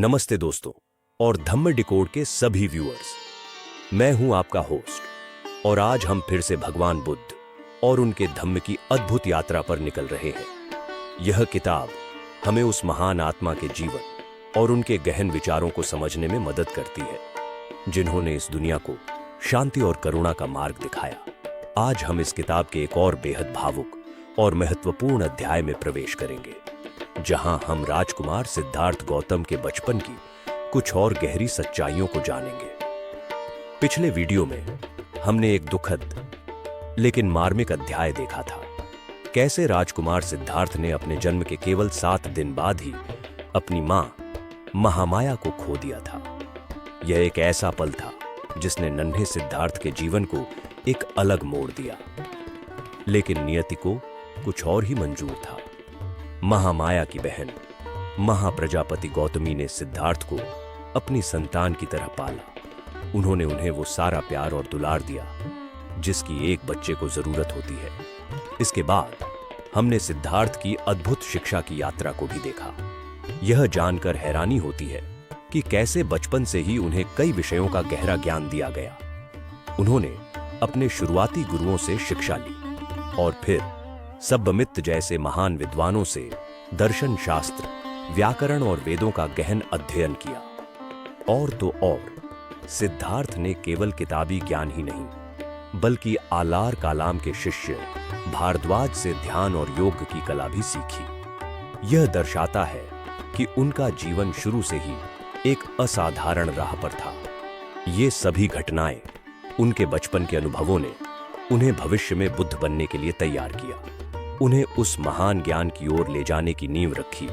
नमस्ते दोस्तों और धम्म डिकोड के सभी व्यूअर्स। मैं हूं आपका होस्ट और आज हम फिर से भगवान बुद्ध और उनके धम्म की अद्भुत यात्रा पर निकल रहे हैं। यह किताब हमें उस महान आत्मा के जीवन और उनके गहन विचारों को समझने में मदद करती है, जिन्होंने इस दुनिया को शांति और करुणा का मार्ग दिखाया। आज हम इस किताब के एक और बेहद भावुक और महत्वपूर्ण अध्याय में प्रवेश करेंगे, जहां हम राजकुमार सिद्धार्थ गौतम के बचपन की कुछ और गहरी सच्चाइयों को जानेंगे। पिछले वीडियो में हमने एक दुखद लेकिन मार्मिक अध्याय देखा था। कैसे राजकुमार सिद्धार्थ ने अपने जन्म के केवल 7 दिन बाद ही अपनी मां महामाया को खो दिया था। यह एक ऐसा पल था जिसने नन्हे सिद्धार्थ के जीवन को एक अलग मोड़ दिया, लेकिन नियति को कुछ और ही मंजूर था। महामाया की बहन महाप्रजापति गौतमी ने सिद्धार्थ को अपनी संतान की तरह पाला। उन्होंने उन्हें वो सारा प्यार और दुलार दिया जिसकी एक बच्चे को जरूरत होती है। इसके बाद हमने सिद्धार्थ की अद्भुत शिक्षा की यात्रा को भी देखा। यह जानकर हैरानी होती है कि कैसे बचपन से ही उन्हें कई विषयों का गहरा ज्ञान दिया गया। उन्होंने अपने शुरुआती गुरुओं से शिक्षा ली और फिर सब्बमित्त जैसे महान विद्वानों से दर्शन शास्त्र, व्याकरण और वेदों का गहन अध्ययन किया। और तो और सिद्धार्थ ने केवल किताबी ज्ञान ही नहीं, बल्कि आलार कालाम के शिष्य भारद्वाज से ध्यान और योग की कला भी सीखी। यह दर्शाता है कि उनका जीवन शुरू से ही एक असाधारण राह पर था। ये सभी घटनाएं, उनके बचपन के अनुभवों ने उन्हें भविष्य में बुद्ध बनने के लिए तैयार किया। उन्हें उस महान ज्ञान की ओर ले जाने की नींव रखी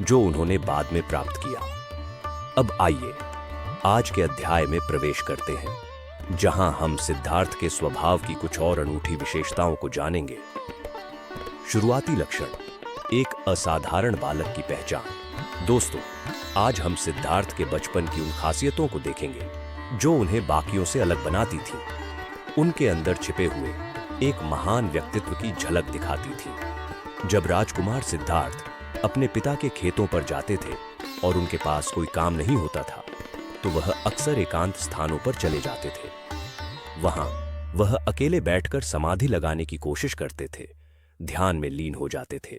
जो उन्होंने बाद में प्राप्त किया। अब आइए आज के अध्याय में प्रवेश करते हैं, जहां हम सिद्धार्थ के स्वभाव की कुछ और अनूठी विशेषताओं को जानेंगे। शुरुआती लक्षण, एक असाधारण बालक की पहचान। दोस्तों, आज हम सिद्धार्थ के बचपन की उन खासियतों को देखेंगे जो उन्हें बाकियों से अलग बनाती थी। उनके अंदर छिपे हुए एक महान व्यक्तित्व की झलक दिखाती थी। जब राजकुमार सिद्धार्थ अपने पिता के खेतों पर जाते थे और उनके पास कोई काम नहीं होता था, तो वह अक्सर एकांत स्थानों पर चले जाते थे। वहां वह अकेले बैठकर समाधि लगाने की कोशिश करते थे, ध्यान में लीन हो जाते थे।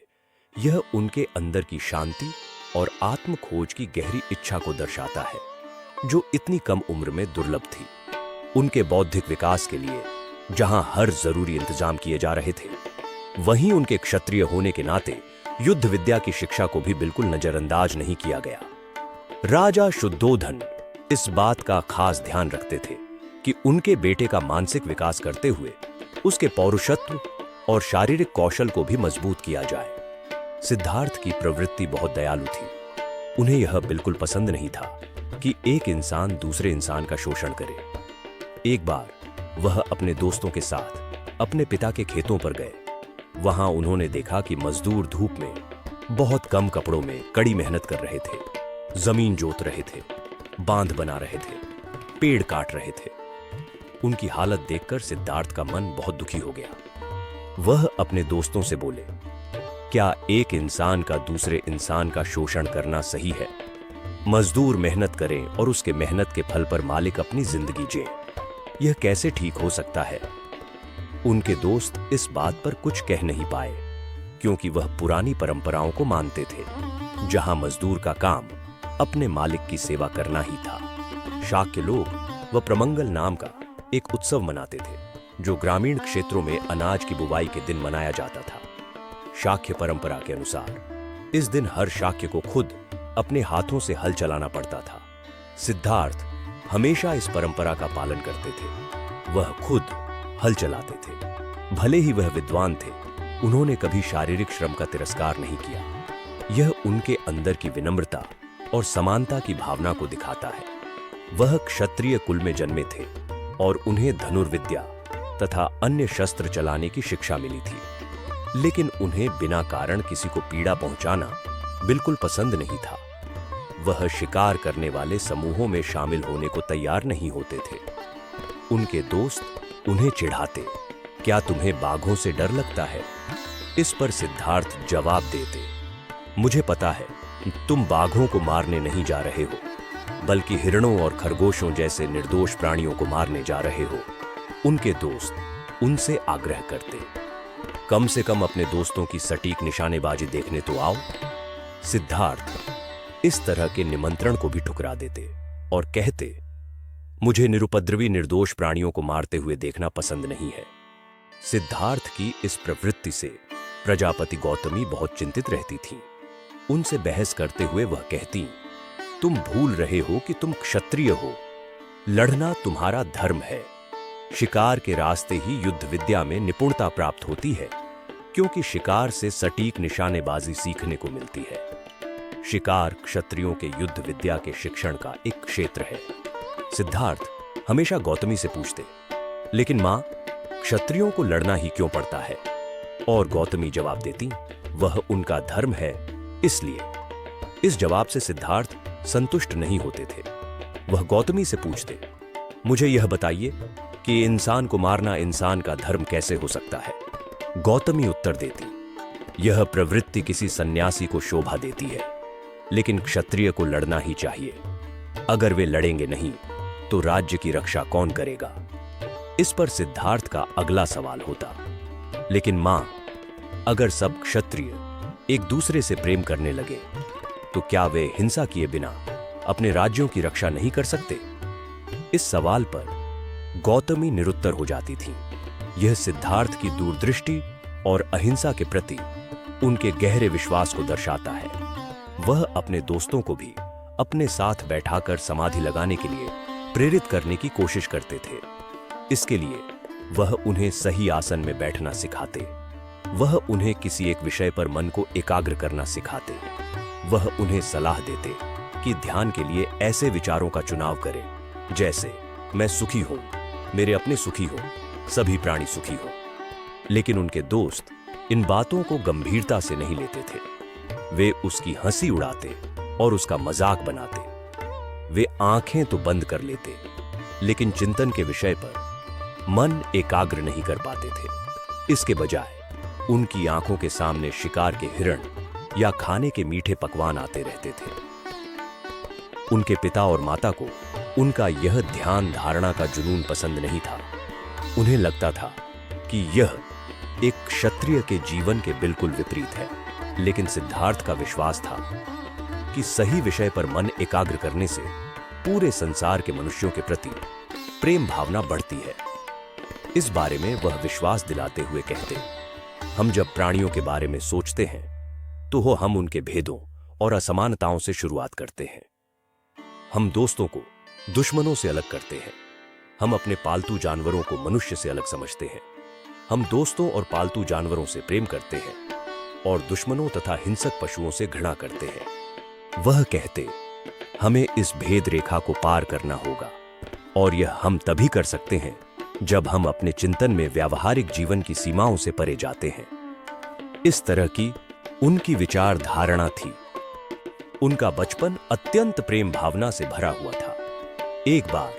यह उनके अंदर की शांति और आत्म खोज की गहरी इच्छा को दर्शाता है, जो इतनी कम उम्र में दुर्लभ थी। उनके बौद्धिक विकास के लिए जहां हर जरूरी इंतजाम किए जा रहे थे, वहीं उनके क्षत्रिय होने के नाते युद्ध विद्या की शिक्षा को भी बिल्कुल नजरअंदाज नहीं किया गया। राजा शुद्धोधन इस बात का खास ध्यान रखते थे कि उनके बेटे का मानसिक विकास करते हुए उसके पौरुषत्व और शारीरिक कौशल को भी मजबूत किया जाए। सिद्धार्थ की प्रवृत्ति बहुत दयालु थी। उन्हें यह बिल्कुल पसंद नहीं था कि एक इंसान दूसरे इंसान का शोषण करे। एक बार वह अपने दोस्तों के साथ अपने पिता के खेतों पर गए। वहां उन्होंने देखा कि मजदूर धूप में बहुत कम कपड़ों में कड़ी मेहनत कर रहे थे, जमीन जोत रहे थे, बांध बना रहे थे, पेड़ काट रहे थे। उनकी हालत देखकर सिद्धार्थ का मन बहुत दुखी हो गया। वह अपने दोस्तों से बोले, क्या एक इंसान का दूसरे इंसान का शोषण करना सही है? मजदूर मेहनत करें और उसके मेहनत के फल पर मालिक अपनी जिंदगी जिए। यह कैसे ठीक हो सकता है? उनके दोस्त इस बात पर कुछ कह नहीं पाए, क्योंकि वह पुरानी परंपराओं को मानते थे, जहां मजदूर का काम अपने मालिक की सेवा करना ही था। शाक्य लोग वह प्रमंगल नाम का एक उत्सव मनाते थे, जो ग्रामीण क्षेत्रों में अनाज की बुवाई के दिन मनाया जाता था। शाक्य परंपरा के अनुसार इस दिन हर शाक्य को खुद अपने हाथों से हल चलाना पड़ता था। सिद्धार्थ हमेशा इस परंपरा का पालन करते थे। वह खुद हल चलाते थे। भले ही वह विद्वान थे, उन्होंने कभी शारीरिक श्रम का तिरस्कार नहीं किया। यह उनके अंदर की विनम्रता और समानता की भावना को दिखाता है। वह क्षत्रिय कुल में जन्मे थे और उन्हें धनुर्विद्या तथा अन्य शस्त्र चलाने की शिक्षा मिली थी, लेकिन उन्हें बिना कारण किसी को पीड़ा पहुंचाना बिल्कुल पसंद नहीं था। वह शिकार करने वाले समूहों में शामिल होने को तैयार नहीं होते थे। उनके दोस्त उन्हें चिढ़ाते, क्या तुम्हें बाघों से डर लगता है? इस पर सिद्धार्थ जवाब देते, मुझे पता है तुम बाघों को मारने नहीं जा रहे हो, बल्कि हिरणों और खरगोशों जैसे निर्दोष प्राणियों को मारने जा रहे हो। उनके दोस्त उनसे आग्रह करते, कम से कम अपने दोस्तों की सटीक निशानेबाजी देखने तो आओ। सिद्धार्थ इस तरह के निमंत्रण को भी ठुकरा देते और कहते, मुझे निरुपद्रवी निर्दोष प्राणियों को मारते हुए देखना पसंद नहीं है। सिद्धार्थ की इस प्रवृत्ति से प्रजापति गौतमी बहुत चिंतित रहती थीं। उनसे बहस करते हुए वह कहती, तुम भूल रहे हो कि तुम क्षत्रिय हो। लड़ना तुम्हारा धर्म है। शिकार के रास्ते ही युद्ध विद्या में निपुणता प्राप्त होती है, क्योंकि शिकार से सटीक निशानेबाजी सीखने को मिलती है। शिकार क्षत्रियों के युद्ध विद्या के शिक्षण का एक क्षेत्र है। सिद्धार्थ हमेशा गौतमी से पूछते, लेकिन मां, क्षत्रियों को लड़ना ही क्यों पड़ता है? और गौतमी जवाब देती, वह उनका धर्म है, इसलिए। इस जवाब से सिद्धार्थ संतुष्ट नहीं होते थे। वह गौतमी से पूछते, मुझे यह बताइए कि इंसान को मारना इंसान का धर्म कैसे हो सकता है? गौतमी उत्तर देती, यह प्रवृत्ति किसी सन्यासी को शोभा देती है, लेकिन क्षत्रिय को लड़ना ही चाहिए। अगर वे लड़ेंगे नहीं तो राज्य की रक्षा कौन करेगा? इस पर सिद्धार्थ का अगला सवाल होता, लेकिन मां, अगर सब क्षत्रिय एक दूसरे से प्रेम करने लगे तो क्या वे हिंसा किए बिना अपने राज्यों की रक्षा नहीं कर सकते? इस सवाल पर गौतमी निरुत्तर हो जाती थीं। यह सिद्धार्थ की दूरदृष्टि और अहिंसा के प्रति उनके गहरे विश्वास को दर्शाता है। वह अपने दोस्तों को भी अपने साथ बैठाकर समाधि लगाने के लिए प्रेरित करने की कोशिश करते थे। इसके लिए वह उन्हें सही आसन में बैठना सिखाते। वह उन्हें किसी एक विषय पर मन को एकाग्र करना सिखाते। वह उन्हें सलाह देते कि ध्यान के लिए ऐसे विचारों का चुनाव करें जैसे, मैं सुखी हूं, मेरे अपने सुखी हो, सभी प्राणी सुखी हो। लेकिन उनके दोस्त इन बातों को गंभीरता से नहीं लेते थे। वे उसकी हंसी उड़ाते और उसका मजाक बनाते। वे आंखें तो बंद कर लेते, लेकिन चिंतन के विषय पर मन एकाग्र नहीं कर पाते थे। इसके बजाय उनकी आंखों के सामने शिकार के हिरण या खाने के मीठे पकवान आते रहते थे। उनके पिता और माता को उनका यह ध्यान धारणा का जुनून पसंद नहीं था। उन्हें लगता था कि यह एक क्षत्रिय के जीवन के बिल्कुल विपरीत है। लेकिन सिद्धार्थ का विश्वास था कि सही विषय पर मन एकाग्र करने से पूरे संसार के मनुष्यों के प्रति प्रेम भावना बढ़ती है। इस बारे में वह विश्वास दिलाते हुए कहते, हम जब प्राणियों के बारे में सोचते हैं तो हम उनके भेदों और असमानताओं से शुरुआत करते हैं। हम दोस्तों को दुश्मनों से अलग करते हैं। हम अपने पालतू जानवरों को मनुष्य से अलग समझते हैं। हम दोस्तों और पालतू जानवरों से प्रेम करते हैं और दुश्मनों तथा हिंसक पशुओं से घृणा करते हैं। वह कहते, हमें इस भेद रेखा को पार करना होगा, और यह हम तभी कर सकते हैं जब हम अपने चिंतन में व्यावहारिक जीवन की सीमाओं से परे जाते हैं। इस तरह की उनकी विचार धारणा थी। उनका बचपन अत्यंत प्रेम भावना से भरा हुआ था। एक बार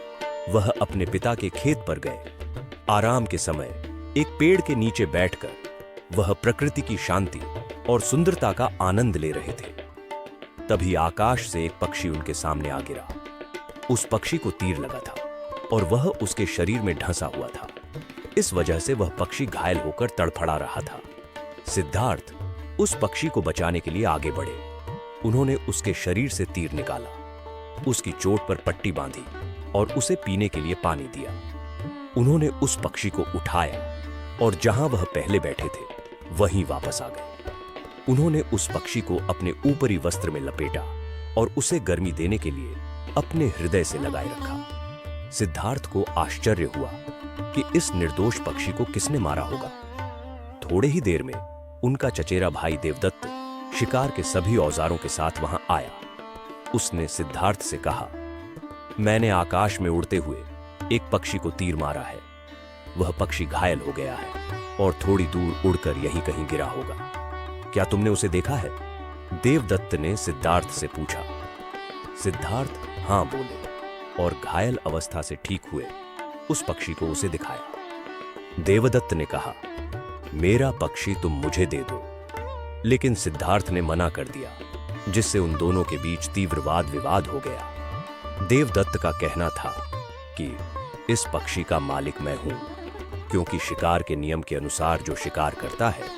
वह अपने पिता के खेत पर गए। आराम के समय एक पेड़ के नीचे बैठकर वह प्रकृति की शांति और सुंदरता का आनंद ले रहे थे। तभी आकाश से एक पक्षी उनके सामने आ गिरा। उस पक्षी को तीर लगा था और वह उसके शरीर में ढंसा हुआ था। इस वजह से वह पक्षी घायल होकर तड़फड़ा रहा था। सिद्धार्थ उस पक्षी को बचाने के लिए आगे बढ़े। उन्होंने उसके शरीर से तीर निकाला, उसकी चोट पर पट्टी बांधी और उसे पीने के लिए पानी दिया। उन्होंने उस पक्षी को उठाया और जहां वह पहले बैठे थे वहीं वापस आ गए। उन्होंने उस पक्षी को अपने ऊपरी वस्त्र में लपेटा और उसे गर्मी देने के लिए अपने हृदय से लगाए रखा। सिद्धार्थ को आश्चर्य हुआ कि इस निर्दोष पक्षी को किसने मारा होगा। थोड़े ही देर में उनका चचेरा भाई देवदत्त शिकार के सभी औजारों के साथ वहां आया। उसने सिद्धार्थ से कहा, मैंने आकाश में उड़ते हुए एक पक्षी को तीर मारा है। वह पक्षी घायल हो गया है और थोड़ी दूर उड़कर यहीं कहीं गिरा होगा। क्या तुमने उसे देखा है? देवदत्त ने सिद्धार्थ से पूछा। सिद्धार्थ हां बोले और घायल अवस्था से ठीक हुए उस पक्षी को उसे दिखाया। देवदत्त ने कहा, मेरा पक्षी तुम मुझे दे दो। लेकिन सिद्धार्थ ने मना कर दिया। जिससे उन दोनों के बीच तीव्र वाद विवाद हो गया। देवदत्त का कहना था कि इस पक्षी का मालिक मैं हूं, क्योंकि शिकार के नियम के अनुसार जो शिकार करता है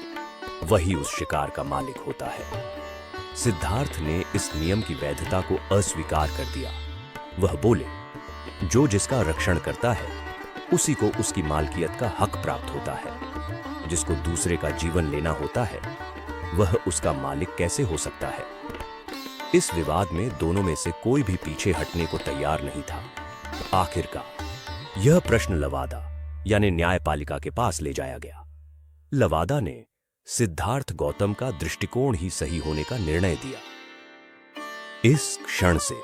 वही उस शिकार का मालिक होता है। सिद्धार्थ ने इस नियम की वैधता को अस्वीकार कर दिया। वह बोले, जो जिसका रक्षण करता है उसी को उसकी मालकियत का हक प्राप्त होता है। जिसको दूसरे का जीवन लेना होता है वह उसका मालिक कैसे हो सकता है। इस विवाद में दोनों में से कोई भी पीछे हटने को तैयार नहीं था। आखिरकार यह प्रश्न लवादा यानी न्यायपालिका के पास ले जाया गया। लवादा ने सिद्धार्थ गौतम का दृष्टिकोण ही सही होने का निर्णय दिया। इस क्षण से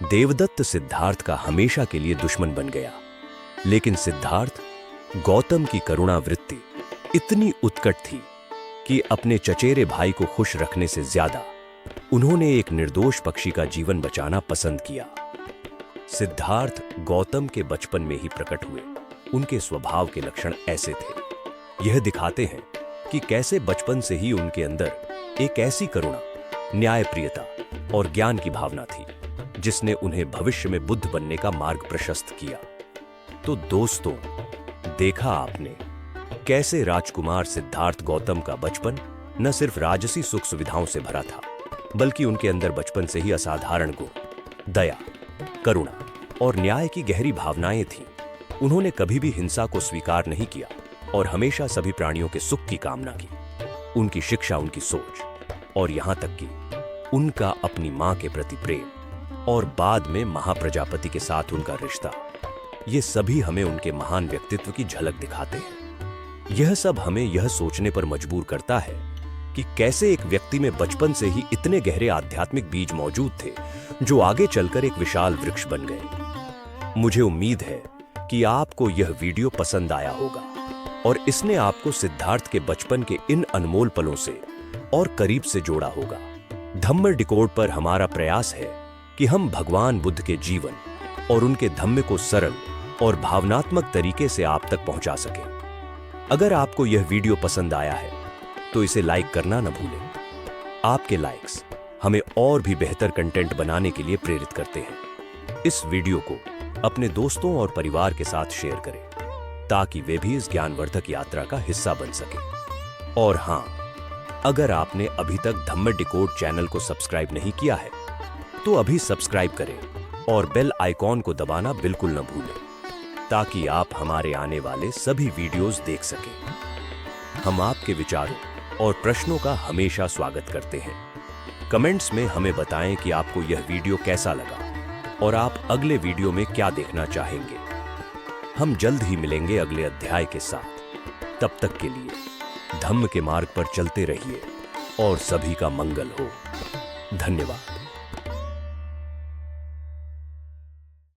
देवदत्त सिद्धार्थ का हमेशा के लिए दुश्मन बन गया। लेकिन सिद्धार्थ गौतम की करुणा वृत्ति इतनी उत्कट थी कि अपने चचेरे भाई को खुश रखने से ज्यादा उन्होंने एक निर्दोष पक्षी का जीवन बचाना पसंद किया। सिद्धार्थ गौतम के बचपन में ही प्रकट हुए। उनके स्वभाव के लक्षण ऐसे थे। यह दिखाते हैं कि कैसे बचपन से ही उनके अंदर एक ऐसी करुणा, न्यायप्रियता और ज्ञान की भावना थी जिसने उन्हें भविष्य में बुद्ध बनने का मार्ग प्रशस्त किया। तो दोस्तों, देखा आपने कैसे राजकुमार सिद्धार्थ गौतम का बचपन न सिर्फ राजसी सुख सुविधाओं से भरा था, बल्कि उनके अंदर बचपन से ही असाधारण गुण, दया, करुणा और न्याय की गहरी भावनाएं थीं। उन्होंने कभी भी हिंसा को स्वीकार नहीं किया और हमेशा सभी प्राणियों के सुख की कामना की। उनकी शिक्षा, उनकी सोच और यहां तक कि उनका अपनी मां के प्रति प्रेम और बाद में महाप्रजापति के साथ उनका रिश्ता, ये सभी हमें उनके महान व्यक्तित्व की झलक दिखाते हैं। यह सब हमें यह सोचने पर मजबूर करता है कि कैसे एक व्यक्ति में बचपन से ही इतने गहरे आध्यात्मिक बीज मौजूद थे जो आगे चलकर एक विशाल वृक्ष बन गए। मुझे उम्मीद है कि आपको यह वीडियो पसंद आया होगा और इसने आपको सिद्धार्थ के बचपन के इन अनमोल पलों से और करीब से जोड़ा होगा। धम्म डिकोड पर हमारा प्रयास है कि हम भगवान बुद्ध के जीवन और उनके धम्म को सरल और भावनात्मक तरीके से आप तक पहुंचा सकें। अगर आपको यह वीडियो पसंद आया है तो इसे लाइक करना न भूलें। आपके लाइक्स हमें और भी बेहतर कंटेंट बनाने के लिए प्रेरित करते हैं। इस वीडियो को अपने दोस्तों और परिवार के साथ शेयर करें ताकि वे भी इस ज्ञानवर्धक यात्रा का हिस्सा बन सकें। और हां, अगर आपने अभी तक धम्म डिकोड चैनल को सब्सक्राइब नहीं किया है तो अभी सब्सक्राइब करें और बेल आइकॉन को दबाना बिल्कुल न भूलें ताकि आप हमारे आने वाले सभी वीडियोस देख सकें। हम आपके विचारों और प्रश्नों का हमेशा स्वागत करते हैं। कमेंट्स में हमें बताएं कि आपको यह वीडियो कैसा लगा और आप अगले वीडियो में क्या देखना चाहेंगे। हम जल्द ही मिलेंगे अगले अध्याय के साथ। तब तक के लिए धम्म के मार्ग पर चलते रहिए और सभी का मंगल हो। धन्यवाद।